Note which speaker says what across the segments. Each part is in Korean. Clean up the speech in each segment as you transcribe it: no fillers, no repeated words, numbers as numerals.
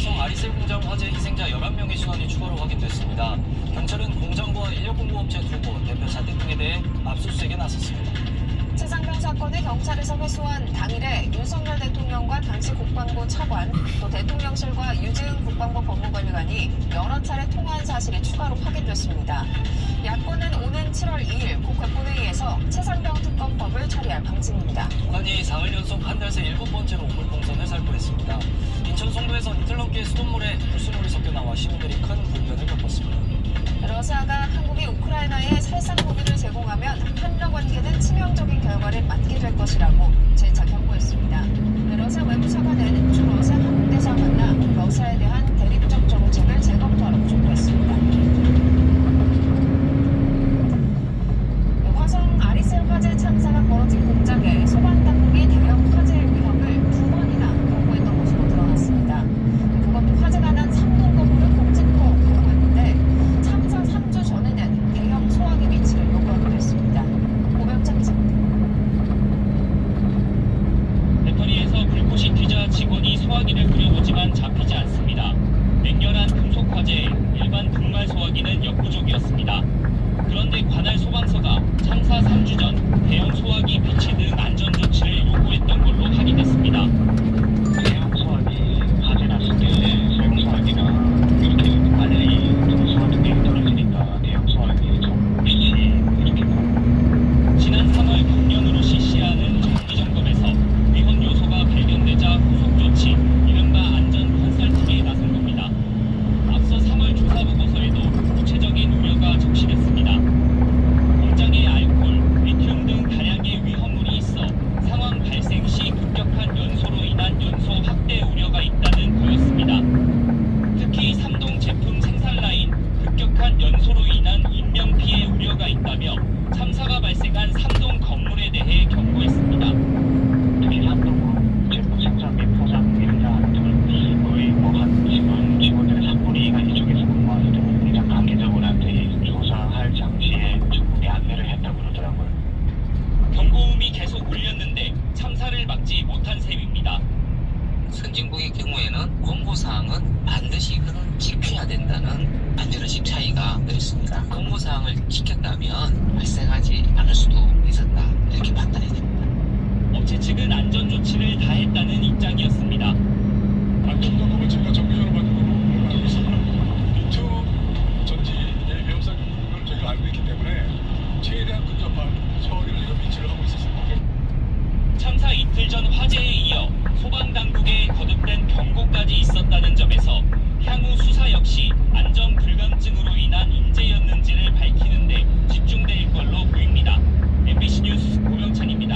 Speaker 1: 화성 아리셀 공장 화재 희생자 11명의 신원이 추가로 확인됐습니다. 경찰은 공장과 인력공급업체 2곳, 대표 자택 등에 대해 압수수색에 나섰습니다.
Speaker 2: 최상병 사건을 경찰에서 회수한 당일에 윤석열 대통령과 당시 국방부 차관, 또 대통령실과 유지은 국방부 법무관리관이 여러 차례 통화한 사실이 추가로 확인됐습니다. 야권은 오는 7월 2일 국회 본회의에서 최상병 특검법을 처리할 방침입니다.
Speaker 1: 북한이 사흘 연속 한 달 새 7번째로 오물풍선을 살포했습니다. 인천 송도에선 이틀 넘게 수돗물에 불순물이 섞여 나와 시민들이 큰 불편을 겪었습니다.
Speaker 2: 러시아가 한국이 우크라이나에 살상 무기를 제공하면 한러 관계는 치명적인 결과를 맞게 될 것이라고 재차 경고했습니다. 러시아 외무 차관은 주 러시아 한국 대사와 만나 러시아에 대한 대립적 정책을 재검토하라고 촉구했습니다. 화성 아리셀 화재 참사가 벌어진 공장에 소방당국이 대형 화재의 위험을 2번이나 경고했던 것으로 드러났습니다. 그것도 화재가 난 3동 건물을 공집포 경고했는데 참사 3주 전에는 대형 소화기 위치를 요구하기도 했습니다. 고병찬 기자입니다.
Speaker 3: 배터리에서 불꽃이 튀자 직원이 소화기를 뿌려보지만 잡히지 않습니다. 맹렬한 금속 화재에 일반 분말 소화기는 역부족이었습니다. 그런데 관할 소방서가 참사 3주 전 대형 소화기 비치 등 안전 조치를 요구했던 걸로 확인됐습니다.
Speaker 4: 대형 소화기 화재 났을 때 소형 소화기가 이렇게 빨리 소화기에 떨어지니까 대형 소화기 좀 비치 이렇게
Speaker 3: 지난 3월 경련으로 실시하는 정기 점검에서 위험 요소가 발견되자 후속 조치, 이른바 안전 컨설팅에 나선 겁니다. 앞서 3월 조사 보고서에도 구체적인 우려가 적시됐습니다. 공장에 알코올, 리튬 등 다량의 위험물이 있어 상황 발생 시 급격한 연소로 인한 연소 확대 우려가 있다는 거였습니다. 특히 3동 제품 생산 라인 급격한 연소로 인한 인명 피해 우려가 있다며 참사가 발생한 3동 건물에 대해 경고했습니다.
Speaker 4: 특히 3동으로 제품 생산 및 포장 인사들 거의 뭐한 지금 직원들의 3분의 2가 이쪽에서 근무하기 때문에 그냥 관계자분한테 조사할 장치에 충분히 안내를 했다고 그러더라고요.
Speaker 3: 경고음이 계속 울렸는데 참사를 막지 못한 셈입니다.
Speaker 5: 선진국의 경우에는 권고사항은 반드시 그는 지켜야 된다는 안전의식 차이가 있습니다. 권고사항을 지켰다면 발생하지 않을 수도 있었다, 이렇게 판단해야 됩니다.
Speaker 3: 업체 측은 안전 조치를 다했다는 입장이었습니다.
Speaker 6: 안전점검을 저희가 정기적으로 받고 알고 있습니다. 리튬 전지 매운살 을 저희가 알고 있기 때문에 최대한 근접한 소화기를 저희가 비치를 하고 있었습니다.
Speaker 3: 참사 이틀 전 화재에 이어 소방당국의 거듭된 경고까지 있었다는 점에서 향후 수사 역시 안전 불감증으로 인한 인재였는지를 밝히는 데 집중될 걸로 보입니다. MBC 뉴스 고병찬입니다.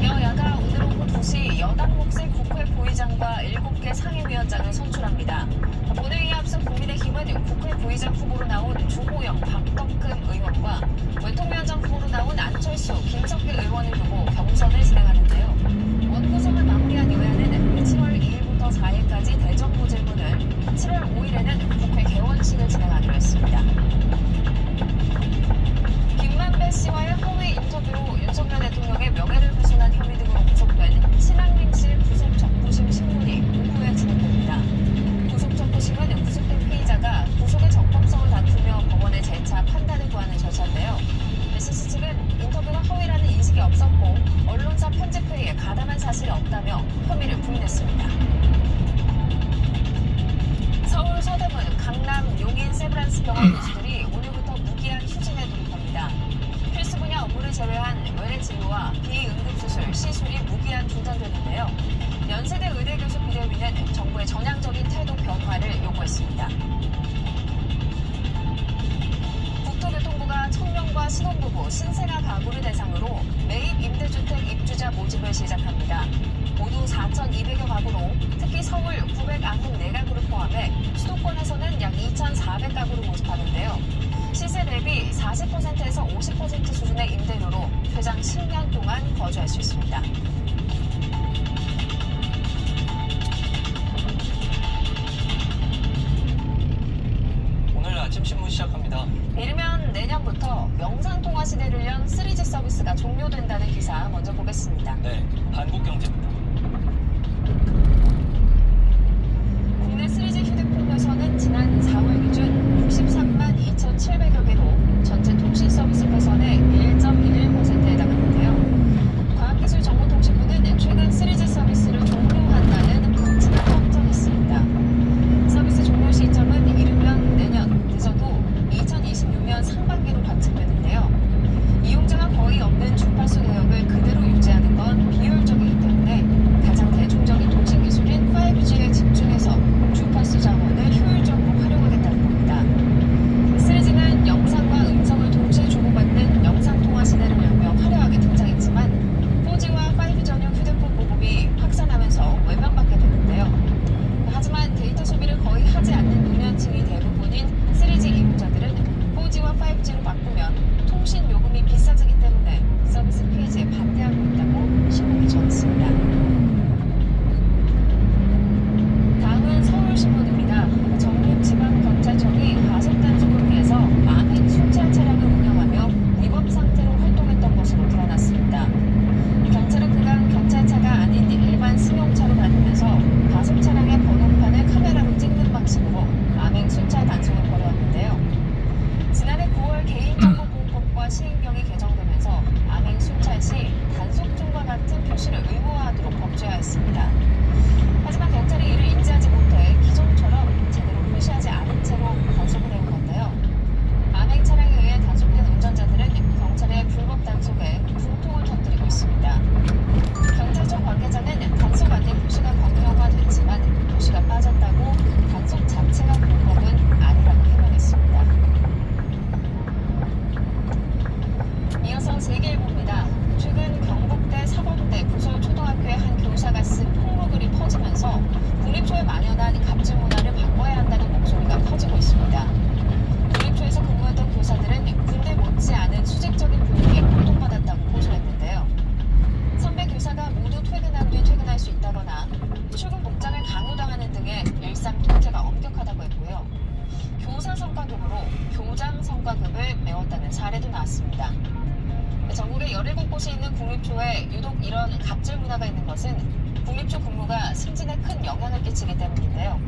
Speaker 2: 여야가 오늘 오후 2시 여당 몫의 국회 부의장과 7개 상임위원장을 선출합니다. 본회의에 앞서 국민의힘은 국회 부의장 후보로 나온 주호영, 박덕흠 의원과 외통위원장 후보로 나온 안철수, 김석기 의원을 두고 경선을 진행하는데요. 원구성을 마무리한 여야는 7월 2일부터 4일까지 대정부 질문을, 7월 5일에는 국회 개원식을 진행하기로 했습니다. 김만배 씨와의 허위 인터뷰로 윤석열 대통령의 명예를 훼손한 혐의 등으로 구속된 신한림실 구속 적부심 신문이 오후에 진행됩니다. 구속 적부심은 구속된 피의자가 구속의 적법성을 다투며 법원에 재차 판단을 구하는 절차인데요. CC 측은 인터뷰가 허위라는 인식이 없었고 언론사 편집회의에 가담한 사실이 없다며 혐의를 부인했습니다. 서울 서대문, 강남, 용인, 세브란스 병원 교수들이 오늘부터 무기한 휴진에 돌입합니다. 필수 분야 업무를 제외한 외래 진료와 비응급수술, 시술이 무기한 중단되는데요. 연세대 의대 교수 비대위는 정부의 전향적인 태도 변화를 요구했습니다. 국토교통부가 청년과 신혼부부, 신생아 가구를 대상으로 매입 임대주택 입주자 모집을 시작합니다. 모두 4,200여 가구로 특히 서울 994가구를 포함해 수도권에서는 약 2,400가구를 모집하는데요. 시세 대비 40%에서 50% 수준의 임대료로 최장 10년 동안 거주할 수 있습니다.
Speaker 1: 오늘 아침 신문 시작합니다.
Speaker 2: 이르면 내년부터 영상통화 시대를 연 3G 서비스가 종료된다는 기사 먼저 보겠습니다.
Speaker 1: 네, 한국경제입니다.
Speaker 2: 큰 영향을 끼치기 때문인데요.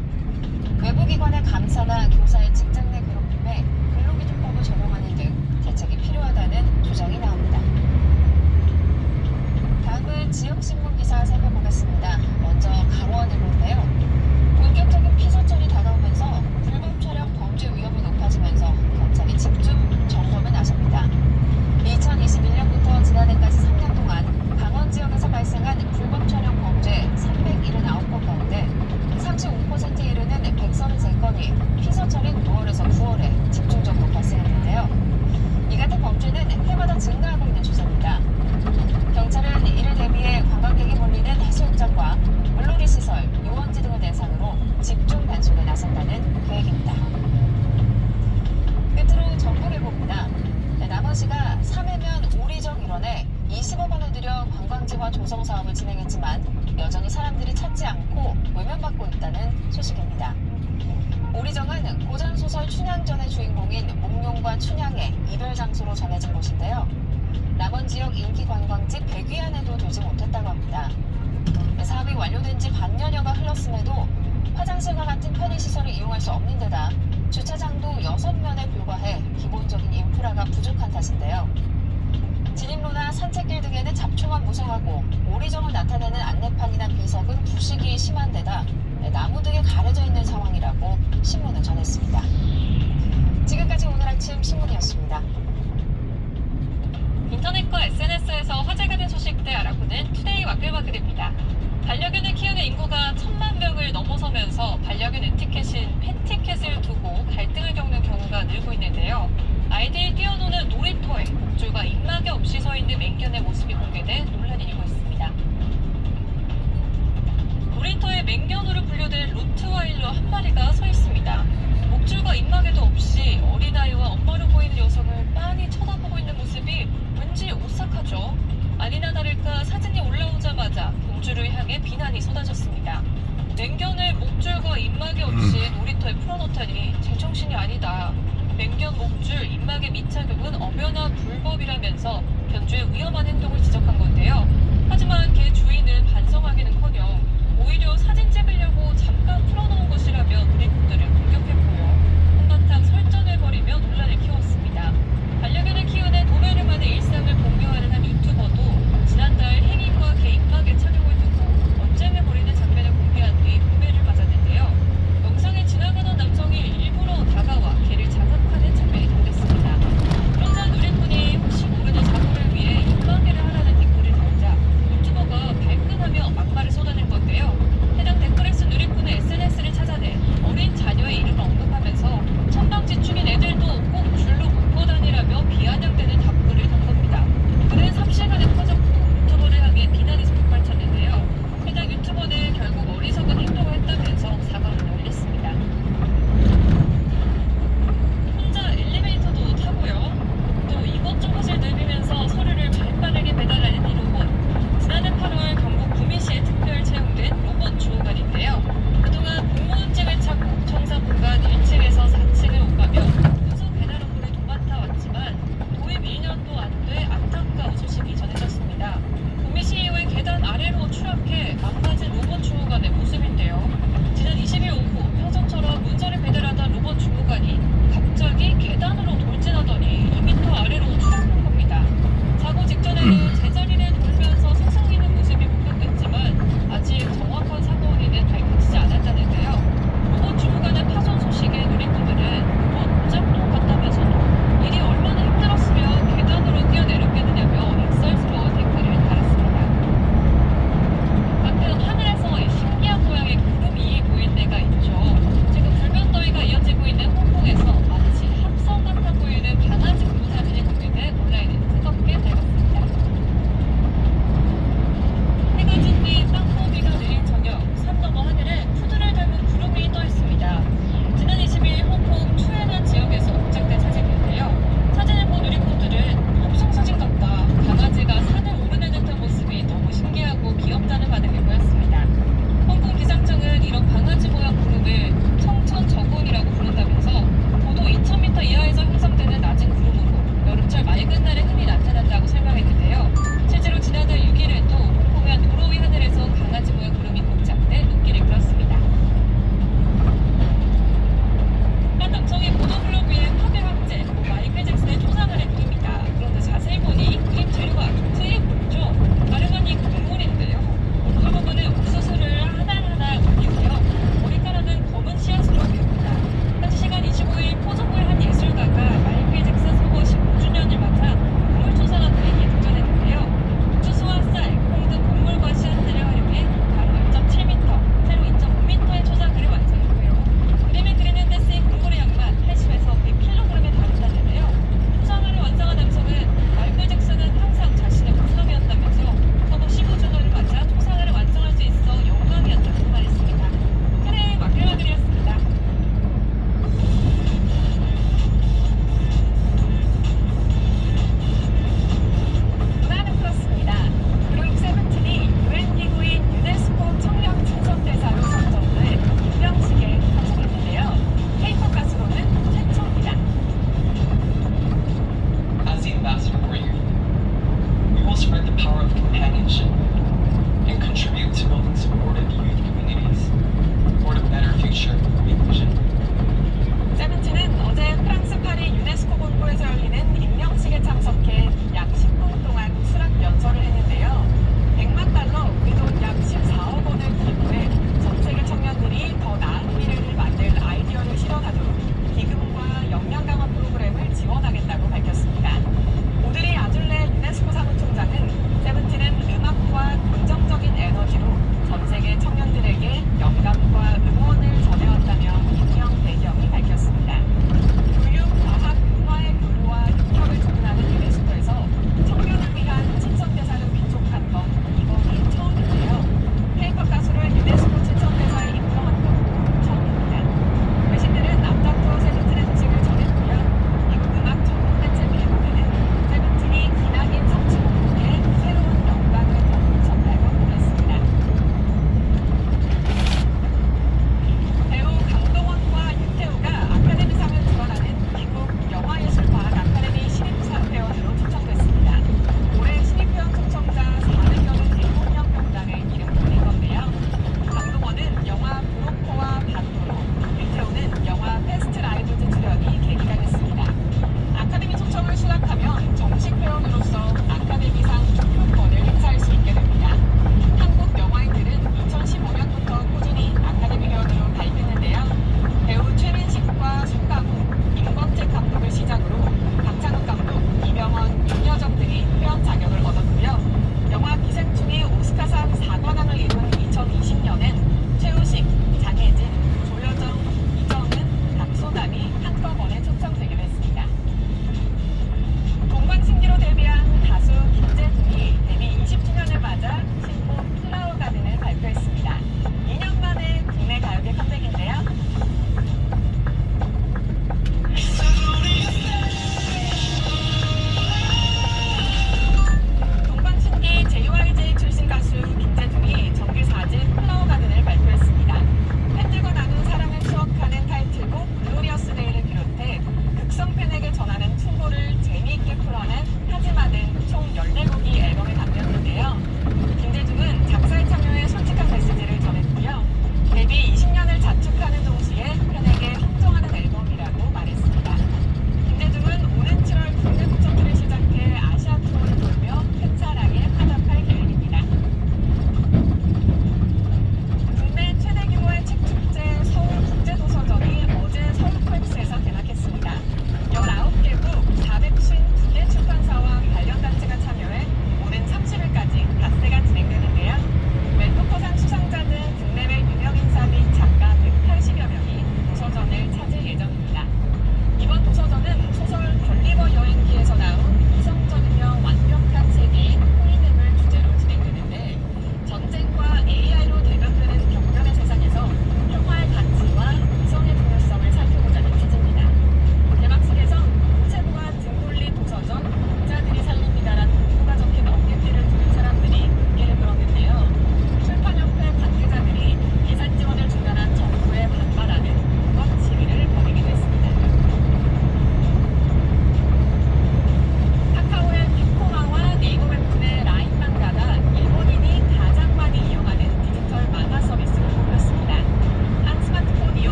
Speaker 2: 외부기관의 감사나 교사의 직장 내 괴롭힘에 근로기준법을 적용하는 등 대책이 필요하다는 주장이 나옵니다. 다음은 지역신문 기사 살펴보겠습니다. 먼저 강원일보인데요. 본격적인 피서철이 다가오면서 불법 촬영 범죄 위험이 높아지면서 경찰이 집중 점검에 나섭니다. 2021년부터 지난해까지 3년 동안 강원 지역에서 발생한 불법 촬영 범죄 379건 가운데 35%에 이르는 133건이 피서철인 6월에서 9월에 집중적으로 발생했는데요. 이 같은 범죄는 해마다 증가하고 있는 추세입니다. 경찰은 이를 대비해 관광객이 몰리는 해수욕장과 물놀이 시설, 유원지 등을 대상으로 집중 단속에 나선다는 계획입니다. 끝으로 정부일보입니다. 남원시가 3해면 오리정 일원에 20억 원을 들여 관광지화 조성 사업을 진행했지만 여전히 사람들이 찾지 않고 외면받고 있다는 소식입니다. 오리정은 고전소설 춘향전의 주인공인 몽룡과 춘향의 이별 장소로 전해진 곳인데요. 남원 지역 인기 관광지 100위 안에도 들지 못했다고 합니다. 사업이 완료된 지 반년여가 흘렀음에도 화장실과 같은 편의시설을 이용할 수 없는 데다 주차장도 6면에 불과해 기본적인 인프라가 부족한 탓인데요. 진입로나 산책길 등에는 잡초만 무성하고 오리정을 나타내는 안내판이나 비석은 부식이 심한 데다 나무 등에 가려져 있는 상황이라고 신문은 전했습니다. 지금까지 오늘 아침 신문이었습니다.
Speaker 7: 인터넷과 SNS에서 화제가 된 소식들 알아보는 투데이 와글와글입니다. 반려견을 키우는 인구가 1000만 명을 넘어서면서 반려견 에티켓인 펫티켓을 두고 갈등을 겪는 경우가 늘고 있는데요. 아이들이 뛰어노는 놀이터에 목줄과 입마개 없이 서 있는 맹견의 모습이 공개돼 논란이 일고 있습니다. 놀이터에 맹견으로 분류된 로트와일러 한 마리가 서 있습니다. 목줄과 입마개도 없이 어린아이와 엄마로 보이는 녀석을 빤히 쳐다보고 있는 모습이 왠지 오싹하죠. 아니나 다를까 사진이 올라오자마자 공주를 향해 비난이 쏟아졌습니다. 맹견을 목줄과 입마개 없이 놀이터에 풀어놓다니 제정신이 아니다. 맹견 목줄, 입마개 미착용은 엄연한 불법이라면서 견주의 위험한 행동을 지적한 건데요. 하지만 개 주인은 반성하기는커녕 오히려 사진 찍으려고 잠깐 풀어놓은 것이라며 놀이꾼들을 공격했고요. 한바탕 설전을 벌이며 논란을 키웠습니다. 반려견을 키우는 도베르만의 일상을 공유하는 한 유튜버도 지난달 행인과 개 입마개 착용을 두고 언쟁을 벌이는 장면을 공개한 뒤 구매를 받았는데요. 영상에 지나가던 남성이 일부러 다가와 개를 자극하는 장면이 담겼습니다. 그러자 누리꾼이 혹시 모르는 사고를 위해 입마개를 하라는 댓글을 달자 유튜버가 발끈하며 막말을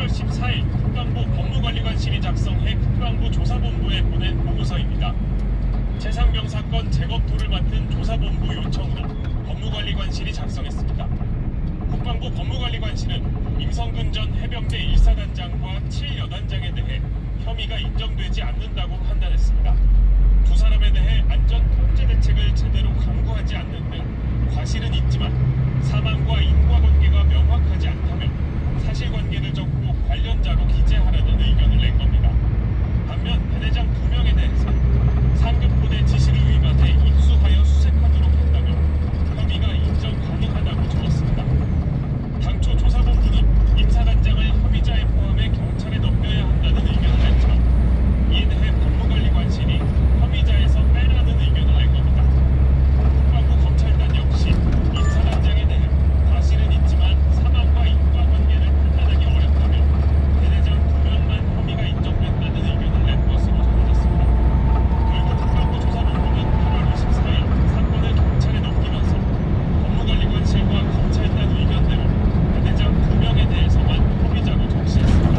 Speaker 3: 8월 14일 국방부 법무관리관실이 작성해 국방부 조사본부에 보낸 보고서입니다. 최상병 사건 재검토를 맡은 조사본부 요청으로 법무관리관실이 작성했습니다. 국방부 법무관리관실은 임성근 전 해병대 1사단장과 7여단장에 대해 혐의가 인정되지 않는다고 판단했습니다. 두 사람에 대해 안전 통제 대책을 제대로 강구하지 않는 등 과실은 있지만 사망과 인과관계가 명확하지 않다며 사실관계를 적고 관련자로 기재하라는 의견을 낸 겁니다. 반면 배대장 2명에 대해선 상급부대 지시를 위반해 입수하여 수색하도록 했다며 혐의가 인정 가능하다고 적었습니다. 당초 조사본부는 임사단장을 혐의자에 포함해 경찰에 넘겨야 한다는 의견을 냈지만 이에 대해 법무관리관실이 혐의자에서 빼라는 의견을 낸 겁니다. 국방부 검찰단 역시 임사단장에 대해 과실은 있지만 사망과 인과관계를 판단하기 어렵다며 배대장 2명만 혐의가 인정된다는 의견을 낸 것으로 전해졌습니다. 결국 국방부 조사본부는 8월 24일 사건을 경찰에 넘기면서 법무관리관실과 검찰단 의견대로 배대장 2명에 대해서만 혐의자로 적시했습니다.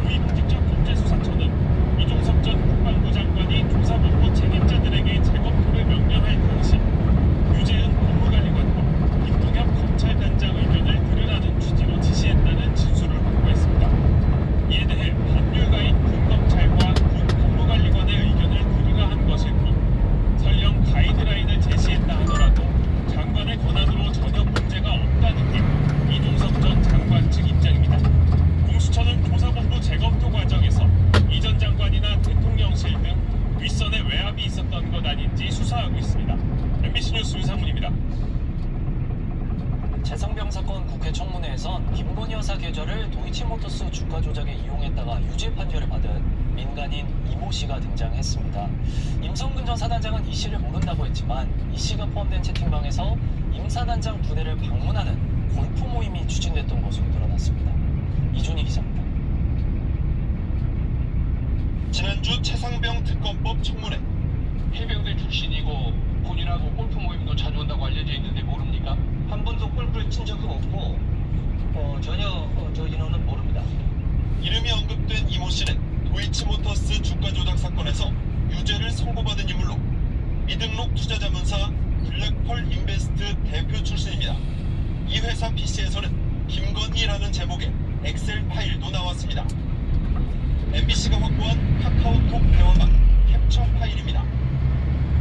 Speaker 3: 고위공직자범죄수사처는 이종석 전 국방부 장관이 조사본부 책임자들에게 재검토를 명령할 당시 유재은 법무관리관과 김동엽 검찰단장 의견을 들으라는 취지로 지시했다는 진술을 확보했습니다. 이에 대해 법률가인 군검찰과 군 법무관리관의 의견을 들으라 한 것일 뿐 설령 가이드라인을 제시했다 하더라도 장관의 권한으로 전혀 문제가 없다는 게 이종석 전 장관 측 입장입니다. 공수처는 조사본부 재검토 과정에서 이 전 장관이나 대통령실 등 윗선에 외압이 있었던 것 아닌지 수사하고 있습니다. MBC 뉴스 윤상문입니다.
Speaker 1: 최상병 사건 국회 청문회에선 김건희 여사 계좌를 도이치모터스 주가 조작에 이용했다가 유죄 판결을 받은 민간인 이모 씨가 등장했습니다. 임성근 전 사단장은 이 씨를 모른다고 했지만 이 씨가 포함된 채팅방에서 임 사단장 부대를 방문하는 골프 모임이 추진됐던 것으로 드러났습니다. 이준희 기자입니다.
Speaker 8: 지난주 최상병 특검법 청문회.
Speaker 9: 해병대 출신이고 본인하고 골프 모임도 자주 온다고 알려져 있는데 모릅니까?
Speaker 1: 한 번도 골프를 친 적도 없고 전혀 저 인원은 모릅니다.
Speaker 8: 이름이 언급된 이모 씨는 도이치모터스 주가 조작 사건에서 유죄를 선고받은 인물로 미등록 투자자문사 블랙펄 인베스트 대표 출신입니다. 이 회사 PC에서는 김건희라는 제목의 엑셀 파일도 나왔습니다. MBC가 확보한 카카오톡 대화방 캡처 파일입니다.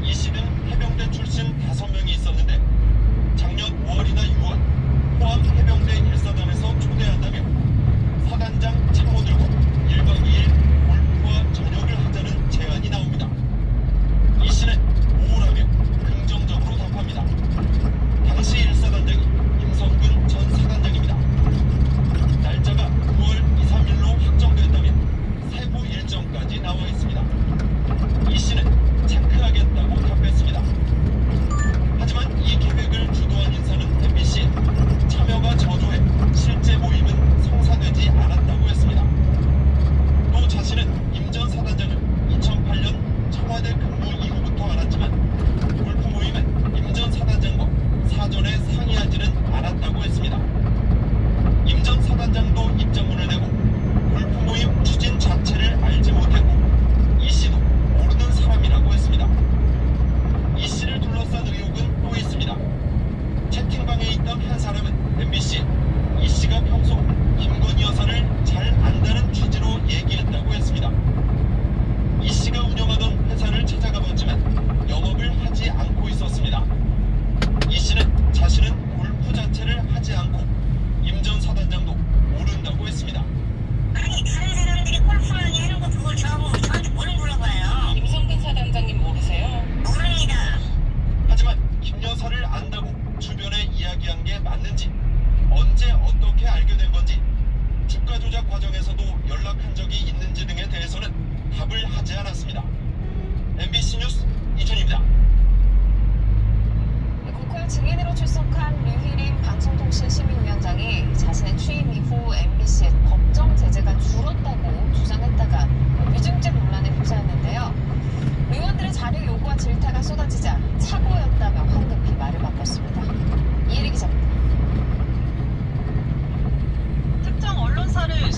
Speaker 8: 이 씨는 해병대 출신 5명이 있었는데 작년 5월이나 6월 포항 해병대 1사단에서 초대한다며 사단장 참모들과 1박 2일 골프와 저녁을 하자는 제안이 나옵니다. 이 씨는 우울하며 긍정적으로 답합니다. 당시 1사단장이 임성근 전 사단장입니다. 날짜가 9월 2, 3일로 확정됐다며 세부 일정까지 나와 있습니다. 이 씨는 체크하겠다고 답했습니다. 하지만 이 계획을 주도한 인사는 MBC에 참여가 저조해 실제 모임은 성사되지 않았다고 했습니다. 또 자신은 임 전 사단장을 2008년 청와대 근무 이후부터 알았지만 골프 모임은 임 전 사단장과 사전에 상의하지는 않았다고 했습니다. 임 전 사단장도 입장문을 내고 골프 모임 추진 자체를 알지 못했고 이 씨도 모르는 사람이라고 했습니다. 이 씨를 둘러싼 의혹은 또 있습니다. 채팅방에 있던 한 사람은 MBC에 이 씨가 평소 김건희 여사를 잘 안다는 취지로 얘기했다고 했습니다. 이 씨가 운영하던 회사를 찾아가 봤지만 영업을 하지 않고 있었습니다. 이 씨는 자신은 골프 자체를 하지 않고 임 전 사단장도 모른다고 했습니다.
Speaker 10: 아니 다른 사람들이 골프를 해놓고 그걸 저한테 뭐를 물어봐요.
Speaker 7: 임성근 사단장님 모르세요?
Speaker 10: 모릅니다.
Speaker 8: 하지만 김 여사를 안다고 주변에 이야기한 게 맞는지 언제 어떻게 알게 된 건지 주가 조작 과정에서도 연락한 적이 있는지 등에 대해서는 답을 하지 않았습니다. MBC 뉴스 이준입니다.
Speaker 2: 국회 증인으로 출석한 류희림 방송통신시민위원장이 자신의 취임 이후 MBC의 법정 제재가 줄었다고 주장했다가 위증죄 논란에 휩싸였는데요. 의원들의 자료 요구와 질타가 쏟아지자 착오였다며 황급히 말을 바꿨습니다. 이혜리 기자입니다.
Speaker 7: 특정 언론사를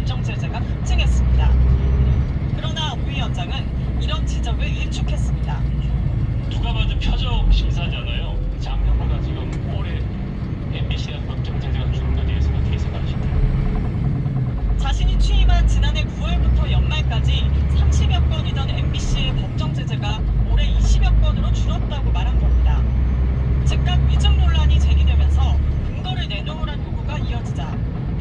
Speaker 11: 법정 제재가 급증했습니다. 그러나 우 위원장은 이런 지적을 일축했습니다.
Speaker 3: 누가 봐도 표적 심사잖아요. 작년보다 지금 올해 MBC가 법정 제재가 줄은 것에 대해서 어떻게 생각하십니까?
Speaker 11: 자신이 취임한 지난해 9월부터 연말까지 30여 건이던 MBC의 법정 제재가 올해 20여 건으로 줄었다고 말한 겁니다. 즉각 위증 논란이 제기되면서 근거를 내놓으란 요구가 이어지자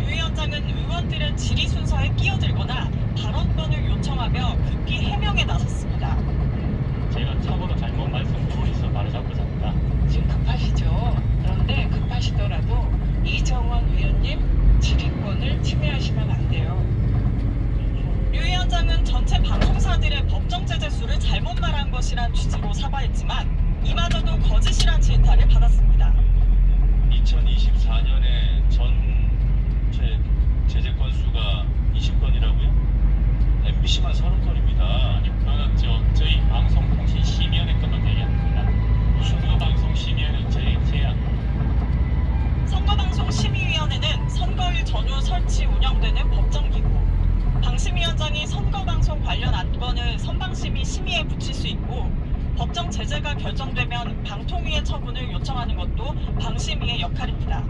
Speaker 11: 유 위원장은 의원들의 질의 순서에 끼어들거나 발언권을 요청하며 급히 해명에 나섰습니다.
Speaker 3: 제가 참고로 잘못 말씀드리고 있어 바로잡고 삽니다.
Speaker 12: 지금 급하시죠. 그런데 급하시더라도 이정원 의원님 질의권을 침해하시면 안 돼요.
Speaker 11: 유 위원장은 전체 방송사들의 법정 제재 수를 잘못 말한 것이란 취지로 사과했지만 이마저도 거짓이란 질타를 받았습니다.
Speaker 3: 2024년에 전체 제재 건수가 20건이라고요? MBC만 30건입니다. 그거는 저희 방송통신심의위원회 것만 얘기합니다. 선거방송심의위원회는 제야.
Speaker 11: 선거방송심의위원회는 선거일 전후 설치 운영되는 법정기구. 방심위원장이 선거방송 관련 안건을 선방심의 심의에 붙일 수 있고 법정 제재가 결정되면 방통위의 처분을 요청하는 것도 방심위의 역할입니다.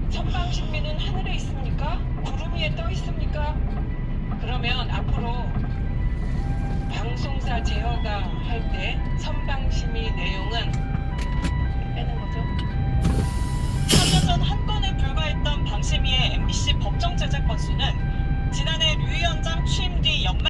Speaker 12: 선방심리는 하늘에 있습니까? 구름 위에 떠 있습니까? 그러면 앞으로 방송사 제어가 할 때 선방심의 내용은 빼는 거죠?
Speaker 11: 3년 전 한 건에 불과했던 방심위의 MBC 법정 제재 건수는 지난해